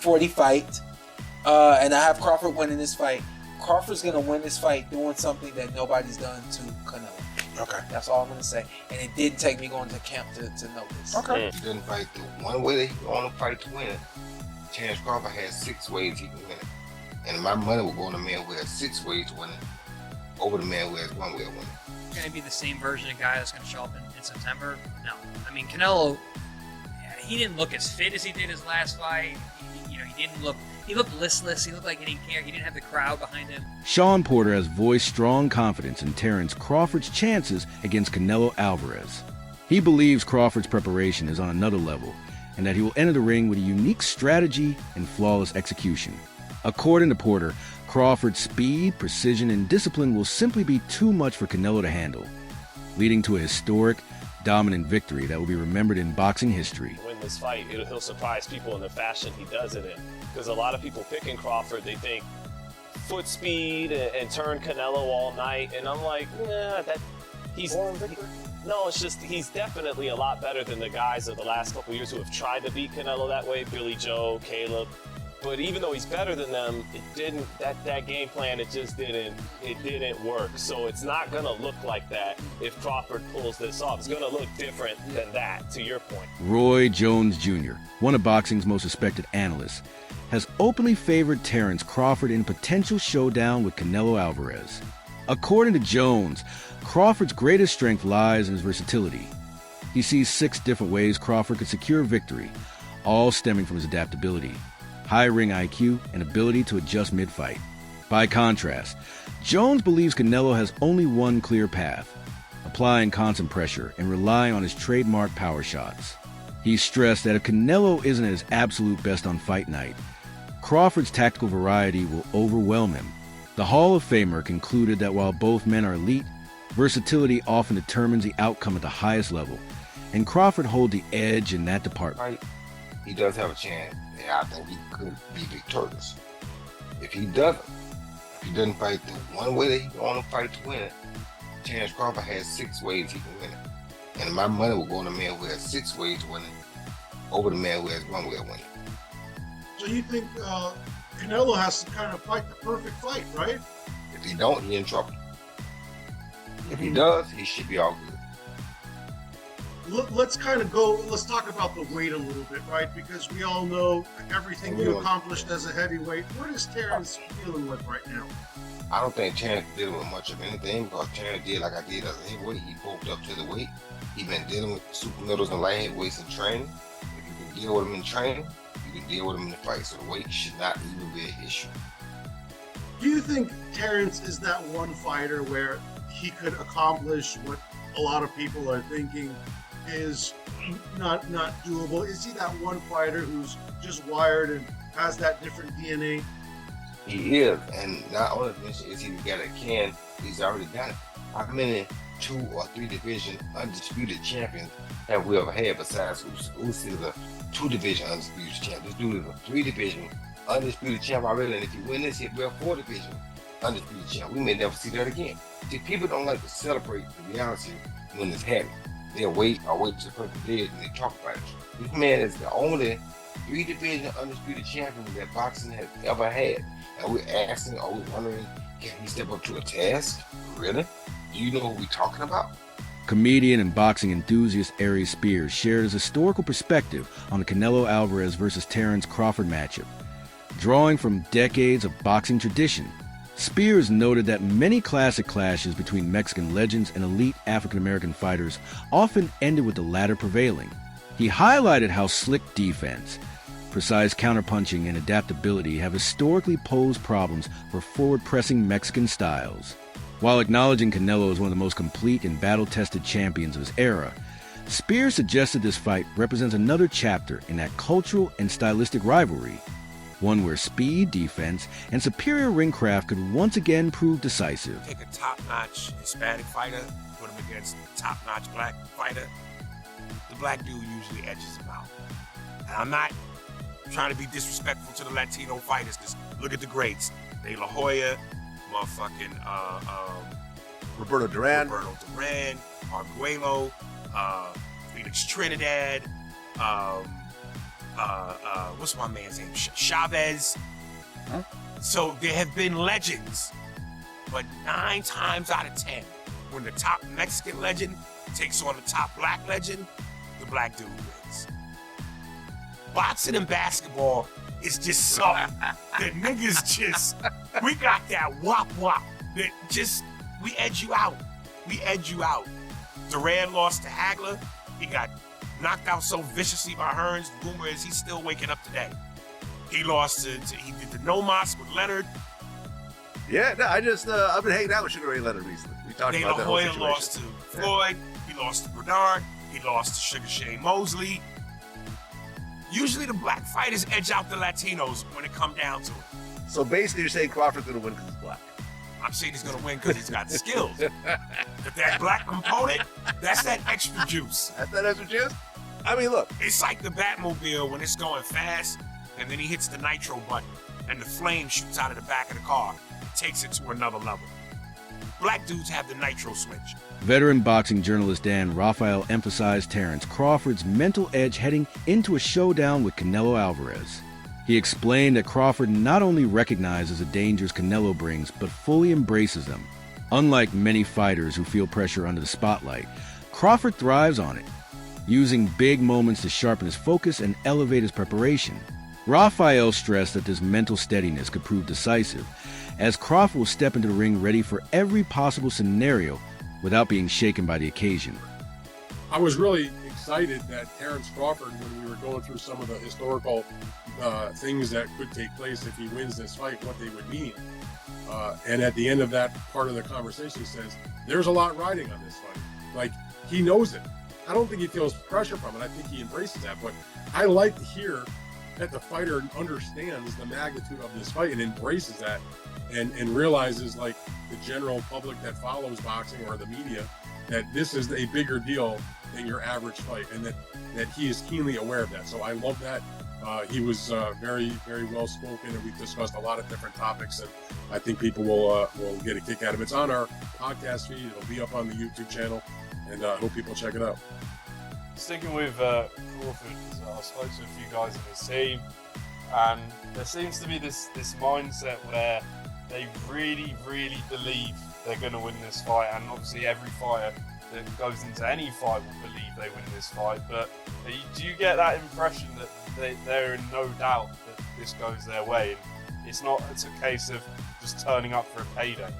40 fight. And I have Crawford winning this fight. Crawford's going to win this fight doing something that nobody's done to Canelo. Okay. That's all I'm going to say. And it didn't take me going to camp to know this. Okay. He didn't fight the one way that he can only fight to win it. Terence Crawford has 6 ways he can win it. And my money will go on the man who has 6 ways to win it over the man who has 1 way of winning. Going to be the same version of guy that's going to show up in September? No. I mean, Canelo, he didn't look as fit as he did his last fight. He looked listless. He looked like he didn't care. He didn't have the crowd behind him. Shawn Porter has voiced strong confidence in Terence Crawford's chances against Canelo Alvarez. He believes Crawford's preparation is on another level and that he will enter the ring with a unique strategy and flawless execution. According to Porter, Crawford's speed, precision, and discipline will simply be too much for Canelo to handle, leading to a historic, dominant victory that will be remembered in boxing history. Win this fight, he'll surprise people in the fashion he does it in. Because a lot of people picking Crawford, they think foot speed and turn Canelo all night, and I'm like, nah, no, it's just he's definitely a lot better than the guys of the last couple years who have tried to beat Canelo that way, Billy Joe, Caleb. But even though he's better than them, it didn't. That game plan, it didn't work. So it's not gonna look like that if Crawford pulls this off. It's gonna look different than that. To your point, Roy Jones Jr., one of boxing's most respected analysts, has openly favored Terence Crawford in a potential showdown with Canelo Alvarez. According to Jones, Crawford's greatest strength lies in his versatility. He sees 6 different ways Crawford could secure victory, all stemming from his adaptability, high ring IQ, and ability to adjust mid-fight. By contrast, Jones believes Canelo has only one clear path: applying constant pressure and relying on his trademark power shots. He stressed that if Canelo isn't at his absolute best on fight night, Crawford's tactical variety will overwhelm him. The Hall of Famer concluded that while both men are elite, versatility often determines the outcome at the highest level, and Crawford holds the edge in that department. He does have a chance, and I think he could be victorious. If he doesn't fight the one way that he can only fight to win it, Terence Crawford has 6 ways he can win it. And my money will go on the man who has 6 ways to win it over the man who has 1 way of winning. So you think Canelo has to kind of fight the perfect fight, right? If he don't, he's in trouble. If he does, he should be all good. Let's talk about the weight a little bit, right? Because we all know everything you accomplished as a heavyweight. What is Terence dealing with right now? I don't think Terence dealing with much of anything, because Terence did like I did as a heavyweight. He bulked up to the weight. He's been dealing with super middles and light heavyweights in training. If you can deal with him in training, you can deal with him in the fight. So the weight should not even be an issue. Do you think Terence is that one fighter where he could accomplish what a lot of people are thinking is not doable? Is he that one fighter who's just wired and has that different DNA? He is, and not only is he the guy that can, he's already done it. How many 2 or 3 division undisputed champions have we ever had besides Usyk, the 2 division undisputed champ? This dude is a 3 division undisputed champ already, and if you win this, he'll be a 4 division undisputed champ. We may never see that again. See, people don't like to celebrate the reality when it's happening. They'll wait to the person dead and they talk about it. This man is the only 3 division undisputed champion that boxing has ever had. And we're asking, or we're wondering, can he step up to a task? Really? Do you know what we're talking about? Comedian and boxing enthusiast Aries Spears shared his historical perspective on the Canelo Alvarez versus Terence Crawford matchup. Drawing from decades of boxing tradition, Spears noted that many classic clashes between Mexican legends and elite African-American fighters often ended with the latter prevailing. He highlighted how slick defense, precise counterpunching, and adaptability have historically posed problems for forward-pressing Mexican styles. While acknowledging Canelo as one of the most complete and battle-tested champions of his era, Spears suggested this fight represents another chapter in that cultural and stylistic rivalry, one where speed, defense, and superior ring craft could once again prove decisive. Take a top-notch Hispanic fighter, put him against a top-notch black fighter, the black dude usually edges him out. And I'm not trying to be disrespectful to the Latino fighters, because look at the greats. De La Hoya, Roberto Duran, Arguello, Felix Trinidad, what's my man's name? Chavez. Huh? So there have been legends, but 9 times out of 10, when the top Mexican legend takes on the top black legend, the black dude wins. Boxing and basketball is just something that niggas just, we got that wop wop that just, we edge you out. We edge you out. Duran lost to Hagler. He got knocked out so viciously by Hearns. The rumor is he's still waking up today. He lost he did the no mas with Leonard. Yeah, no, I've been hanging out with Sugar Ray Leonard recently. We talked De about La that whole Hoya situation. lost to Floyd. He lost to Bernard. He lost to Sugar Shane Mosley. Usually the black fighters edge out the Latinos when it come down to it. So basically, you're saying Crawford's gonna win because he's black. I'm saying he's gonna win because he's got the skills. But that black component, that's that extra juice. That's that extra juice. I mean, look, It's like the Batmobile when it's going fast, and then he hits the nitro button, and the flame shoots out of the back of the car. It takes it to another level. Black dudes have the nitro switch. Veteran boxing journalist Dan Rafael emphasized Terence Crawford's mental edge heading into a showdown with Canelo Alvarez. He explained that Crawford not only recognizes the dangers Canelo brings, but fully embraces them. Unlike many fighters who feel pressure under the spotlight, Crawford thrives on it, using big moments to sharpen his focus and elevate his preparation. Rafael stressed that this mental steadiness could prove decisive, as Crawford will step into the ring ready for every possible scenario without being shaken by the occasion. I was really excited that Terence Crawford, when we were going through some of the historical things that could take place if he wins this fight, what they would mean. And at the end of that part of the conversation, he says, there's a lot riding on this fight. Like, he knows it. I don't think he feels pressure from it. I think he embraces that. But I like to hear that the fighter understands the magnitude of this fight and embraces that and realizes, like the general public that follows boxing or the media, that this is a bigger deal than your average fight, and that he is keenly aware of that. So I love that. He was very, very well spoken, and we discussed a lot of different topics, and I think people will get a kick out of it. It's on our podcast feed. It'll be up on the YouTube channel, and I hope people check it out. Sticking with Crawford, I spoke to a few guys in his team, and there seems to be this mindset where they really, really believe they're going to win this fight, and obviously every fighter that goes into any fight will believe they win this fight, but do you get that impression that they're in no doubt that this goes their way, and it's a case of just turning up for a payday?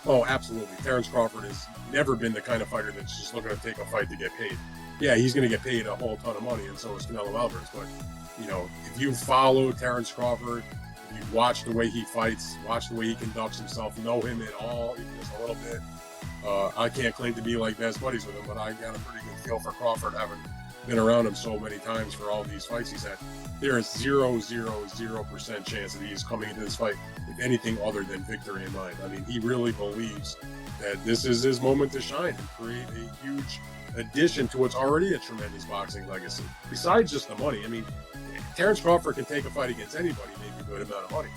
Oh, absolutely. Terence Crawford has never been the kind of fighter that's just looking to take a fight to get paid. Yeah, he's going to get paid a whole ton of money, and so is Canelo Alvarez. But, if you follow Terence Crawford, if you watch the way he fights, watch the way he conducts himself, know him at all, even just a little bit, I can't claim to be like best buddies with him, but I got a pretty good feel for Crawford, having been around him so many times for all these fights he's had. There is 0.000% chance that he is coming into this fight with anything other than victory in mind. I mean, he really believes that this is his moment to shine and create a huge addition to what's already a tremendous boxing legacy. Besides just the money, I mean, Terence Crawford can take a fight against anybody, make a good amount of money.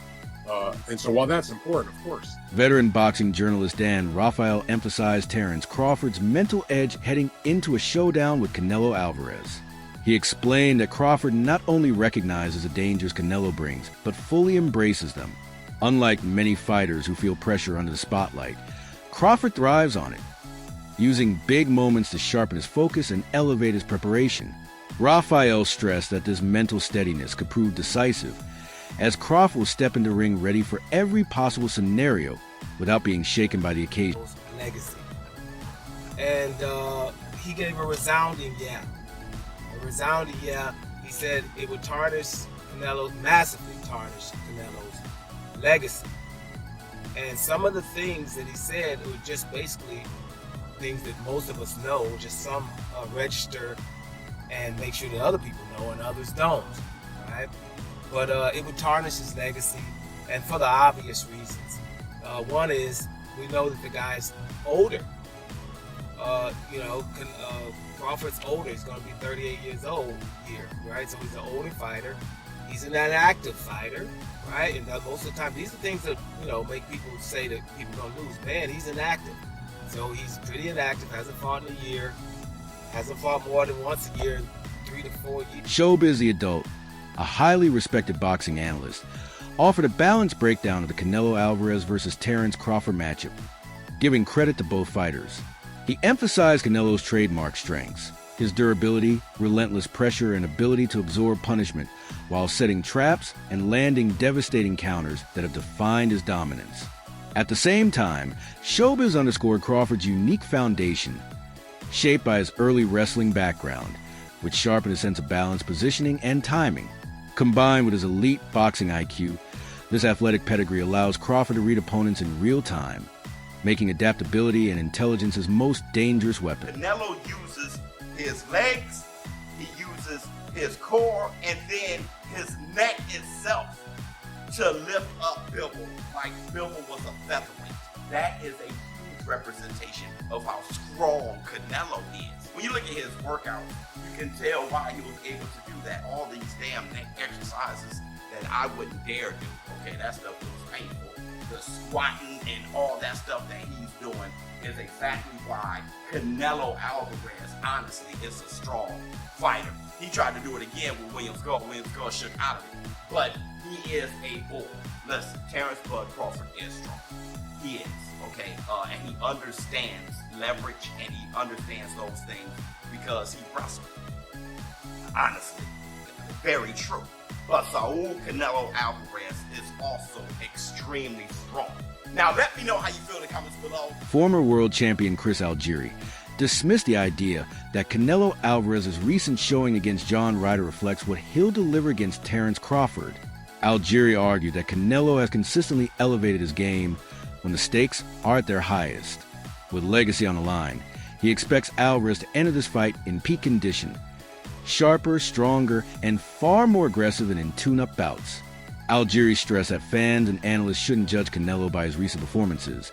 And so while that's important, of course. Veteran boxing journalist Dan Rafael emphasized Terence Crawford's mental edge heading into a showdown with Canelo Alvarez. He explained that Crawford not only recognizes the dangers Canelo brings, but fully embraces them. Unlike many fighters who feel pressure under the spotlight, Crawford thrives on it, using big moments to sharpen his focus and elevate his preparation. Rafael stressed that this mental steadiness could prove decisive, as Crawford will step into the ring ready for every possible scenario without being shaken by the occasion. Legacy. And he gave a resounding yeah. A resounding yeah. He said it would massively tarnish Canelo's legacy. And some of the things that he said were just basically things that most of us know, just some register and make sure that other people know and others don't, right? But it would tarnish his legacy, and for the obvious reasons. One is, we know that the guy's older. Crawford's older. He's going to be 38 years old here, right? So he's an older fighter. He's an inactive fighter, right? And most of the time, these are things that, make people say that people are going to lose. Man, he's inactive. So he's pretty inactive, hasn't fought in a year, hasn't fought more than once a year, 3 to 4 years. Showbiz the adult a highly respected boxing analyst, offered a balanced breakdown of the Canelo Alvarez versus Terence Crawford matchup, giving credit to both fighters. He emphasized Canelo's trademark strengths, his durability, relentless pressure, and ability to absorb punishment while setting traps and landing devastating counters that have defined his dominance. At the same time, Showbiz underscored Crawford's unique foundation, shaped by his early wrestling background, which sharpened his sense of balance, positioning, and timing. Combined with his elite boxing IQ, this athletic pedigree allows Crawford to read opponents in real time, making adaptability and intelligence his most dangerous weapon. Canelo uses his legs, he uses his core, and then his neck itself to lift up Bivol like Bivol was a featherweight. That is a huge representation of how strong Canelo is. When you look at his workouts, you can tell why he was able to do that. All these damn neck exercises that I wouldn't dare do. Okay, that stuff was painful. The squatting and all that stuff that he's doing is exactly why Canelo Alvarez, honestly, is a strong fighter. He tried to do it again with William Skull. William Skull shook out of it. But he is a bull. Listen, Terence Bud Crawford is strong. He is, okay? And he understands leverage and he understands those things because he wrestled. Honestly, very true. But Saul Canelo Alvarez is also extremely strong. Now, let me know how you feel in the comments below. Former world champion Chris Algieri dismissed the idea that Canelo Alvarez's recent showing against John Ryder reflects what he'll deliver against Terence Crawford. Algieri argued that Canelo has consistently elevated his game when the stakes are at their highest. With legacy on the line, he expects Alvarez to enter this fight in peak condition, sharper, stronger, and far more aggressive than in tune-up bouts. Algieri stressed that fans and analysts shouldn't judge Canelo by his recent performances,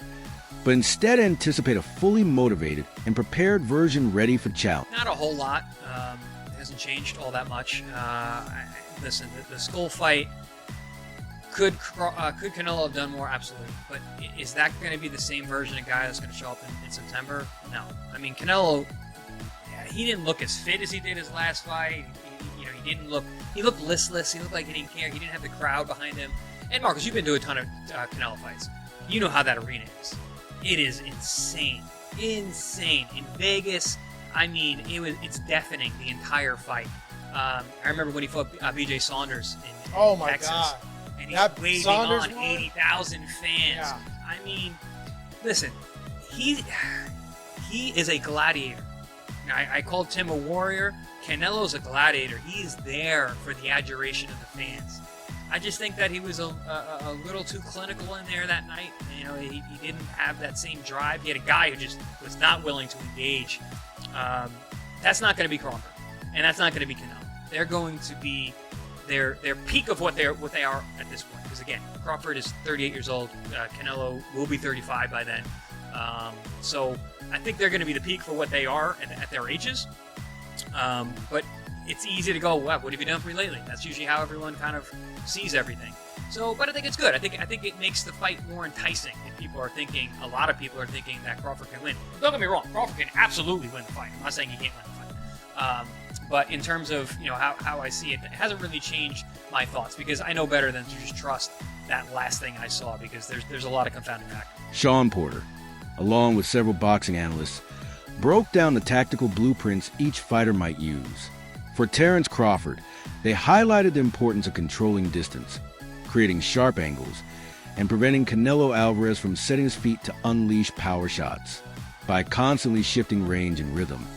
but instead anticipate a fully motivated and prepared version ready for challenge. Not a whole lot. It hasn't changed all that much. Listen, the Skull fight, could Canelo have done more? Absolutely. But is that going to be the same version of guy that's going to show up in September? No. I mean, Canelo, he didn't look as fit as he did his last fight. He looked listless. He looked like he didn't care. He didn't have the crowd behind him. And Marcus, you've been to a ton of Canelo fights. You know how that arena is. It is insane. Insane. In Vegas, I mean, it's deafening the entire fight. I remember when he fought BJ Saunders in Texas. God. And he's waving Saunders on 80,000 fans. Yeah. I mean, listen, he is a gladiator. Now, I called Tim a warrior. Canelo's a gladiator. He's there for the adoration of the fans. I just think that he was a little too clinical in there that night. You know, he didn't have that same drive. He had a guy who just was not willing to engage. That's not going to be Crawford, and that's not going to be Canelo. They're going to be their peak of what they are at this point. Because again, Crawford is 38 years old. Canelo will be 35 by then. So I think they're going to be the peak for what they are at their ages. But it's easy to go, wow, what have you done for me lately? That's usually how everyone kind of sees everything. So, but I think it's good. I think it makes the fight more enticing. If a lot of people are thinking that Crawford can win. Don't get me wrong, Crawford can absolutely win the fight. I'm not saying he can't win the fight. But in terms of how I see it, it hasn't really changed my thoughts because I know better than to just trust that last thing I saw because there's a lot of confounding factors. Shawn Porter, along with several boxing analysts, broke down the tactical blueprints each fighter might use. For Terence Crawford, they highlighted the importance of controlling distance, creating sharp angles, and preventing Canelo Alvarez from setting his feet to unleash power shots. By constantly shifting range and rhythm,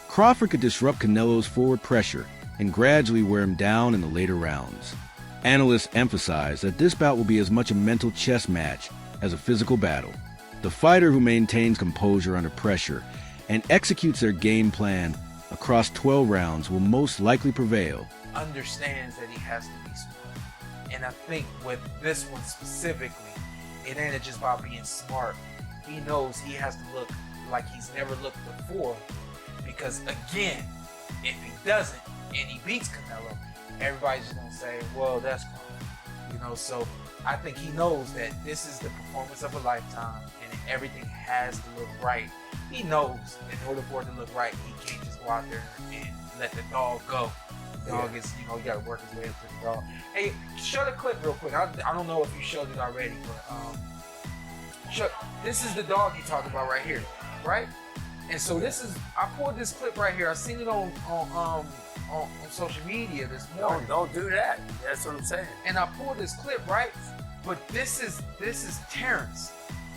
Crawford could disrupt Canelo's forward pressure and gradually wear him down in the later rounds. Analysts emphasize that this bout will be as much a mental chess match as a physical battle. The fighter who maintains composure under pressure and executes their game plan across 12 rounds will most likely prevail. Understands that he has to be smart. And I think with this one specifically, it ain't just about being smart. He knows he has to look like he's never looked before. Because again, if he doesn't and he beats Canelo, everybody's just gonna say, well, that's Crawford. So I think he knows that this is the performance of a lifetime and everything has to look right. He knows in order for it to look right, he can't just go out there and let the dog go. dog is, you know, he got to work his way up to the dog. Hey, show the clip real quick. I don't know if you showed it already, but this is the dog you talked about right here, right? And so I pulled this clip right here. I seen it on social media this morning. Don't do that. That's what I'm saying. And I pulled this clip, right? But this is Terence.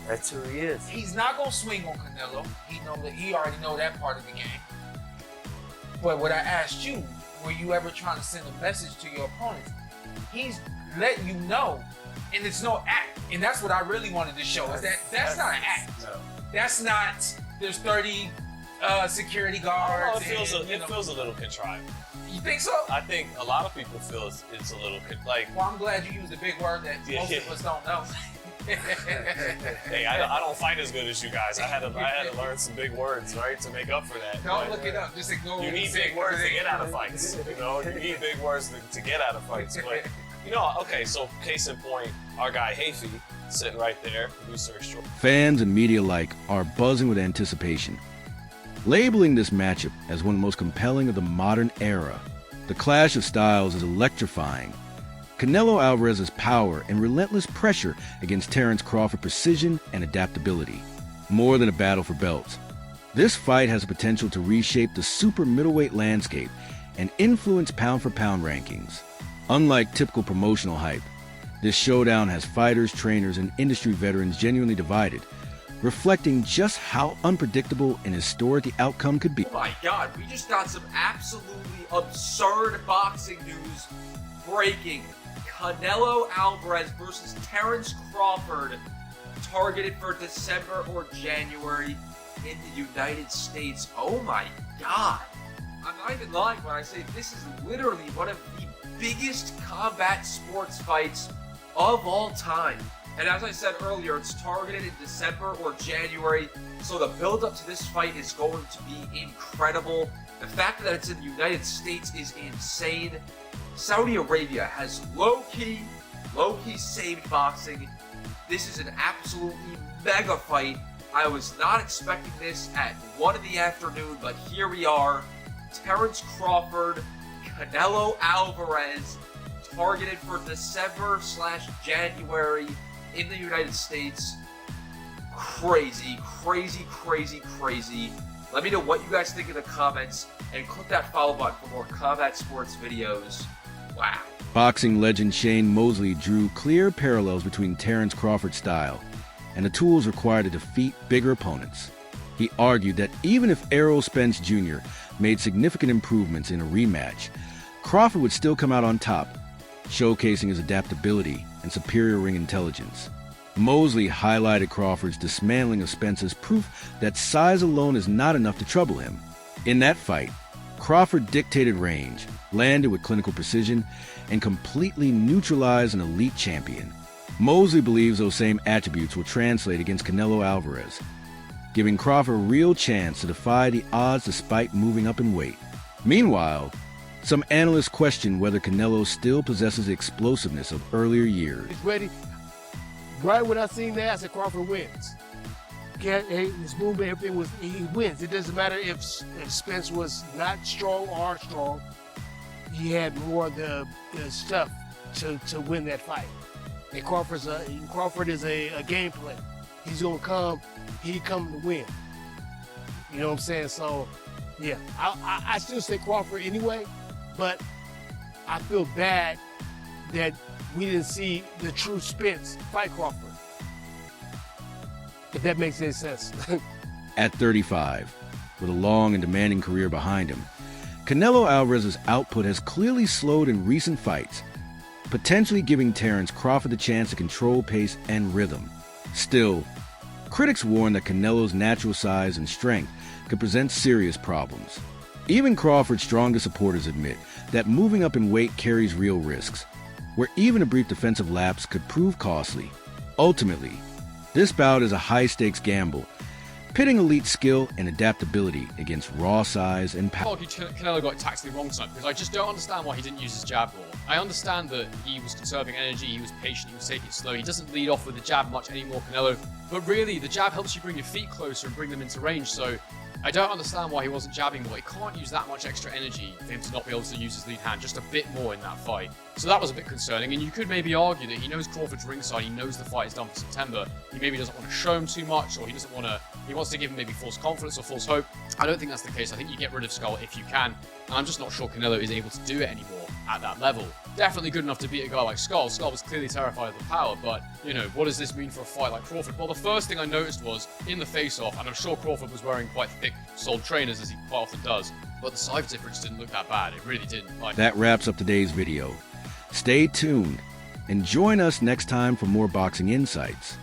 That's who he is. He's not gonna swing on Canelo. He already know that part of the game. But what I asked you, were you ever trying to send a message to your opponents? He's letting you know, and it's no act. And that's what I really wanted to show. Is that's not an act. No. That's not. There's 30 security guards. It feels a little contrived. You think so? I think a lot of people feel it's a little like. Well, I'm glad you used a big word that most of us don't know. Hey, I don't fight as good as you guys. I had to learn some big words, right, to make up for that. Don't look it up. Just ignore what you need big words to get out of fights. You know, you need big words to get out of fights. But you know, okay. So case in point, our guy Hafey sitting right there, producer extraordinary. Fans and media alike are buzzing with anticipation, labeling this matchup as one of the most compelling of the modern era. The clash of styles is electrifying. Canelo Alvarez's power and relentless pressure against Terence Crawford's precision and adaptability. More than a battle for belts, this fight has the potential to reshape the super middleweight landscape and influence pound-for-pound rankings. Unlike typical promotional hype, this showdown has fighters, trainers, and industry veterans genuinely divided, reflecting just how unpredictable and historic the outcome could be. Oh my God, we just got some absolutely absurd boxing news breaking. Canelo Alvarez versus Terence Crawford, targeted for December or January in the United States. Oh my God. I'm not even lying when I say this is literally one of the biggest combat sports fights of all time. And as I said earlier, it's targeted in December or January, so the build-up to this fight is going to be incredible. The fact that it's in the United States is insane. Saudi Arabia has low-key saved boxing. This is an absolutely mega fight. I was not expecting this at 1 in the afternoon, but here we are. Terence Crawford, Canelo Alvarez, targeted for December/January in the United States. Crazy, crazy, crazy, crazy. Let me know what you guys think in the comments, and click that follow button for more combat sports videos. Wow. Boxing legend Shane Mosley drew clear parallels between Terence Crawford's style and the tools required to defeat bigger opponents. He argued that even if Errol Spence Jr. made significant improvements in a rematch, Crawford would still come out on top, showcasing his adaptability and superior ring intelligence. Mosley highlighted Crawford's dismantling of Spence as proof that size alone is not enough to trouble him. In that fight, Crawford dictated range, landed with clinical precision, and completely neutralized an elite champion. Mosley believes those same attributes will translate against Canelo Alvarez, giving Crawford a real chance to defy the odds despite moving up in weight. Meanwhile, some analysts question whether Canelo still possesses the explosiveness of earlier years. He's ready. Right when I seen that, I said Crawford wins. His movement, everything he wins. It doesn't matter if Spence was not strong or strong. He had more of the stuff to win that fight. And Crawford is a game plan. He's gonna come. He come to win. You know what I'm saying? So, yeah, I still say Crawford anyway, but I feel bad that we didn't see the true Spence fight Crawford. If that makes any sense. At 35, with a long and demanding career behind him, Canelo Alvarez's output has clearly slowed in recent fights, potentially giving Terence Crawford the chance to control pace and rhythm. Still, critics warn that Canelo's natural size and strength could present serious problems. Even Crawford's strongest supporters admit that moving up in weight carries real risks, where even a brief defensive lapse could prove costly. Ultimately, this bout is a high-stakes gamble, pitting elite skill and adaptability against raw size and power. Canelo got it tactically wrong tonight, because I just don't understand why he didn't use his jab more. I understand that he was conserving energy, he was patient, he was taking it slow. He doesn't lead off with the jab much anymore, Canelo. But really, the jab helps you bring your feet closer and bring them into range. So I don't understand why he wasn't jabbing more. He can't use that much extra energy for him to not be able to use his lead hand just a bit more in that fight. So that was a bit concerning, and you could maybe argue that he knows Crawford's ringside, he knows the fight is done for September, he maybe doesn't want to show him too much, or he wants to give him maybe false confidence or false hope. I don't think that's the case. I think you get rid of Skull if you can, and I'm just not sure Canelo is able to do it anymore at that level. Definitely good enough to beat a guy like Skull. Skull was clearly terrified of the power, but, you know, what does this mean for a fight like Crawford? Well, the first thing I noticed was, in the face-off, and I'm sure Crawford was wearing quite thick-soled trainers, as he quite often does, but the size difference didn't look that bad. It really didn't. That wraps up today's video. Stay tuned and join us next time for more boxing insights.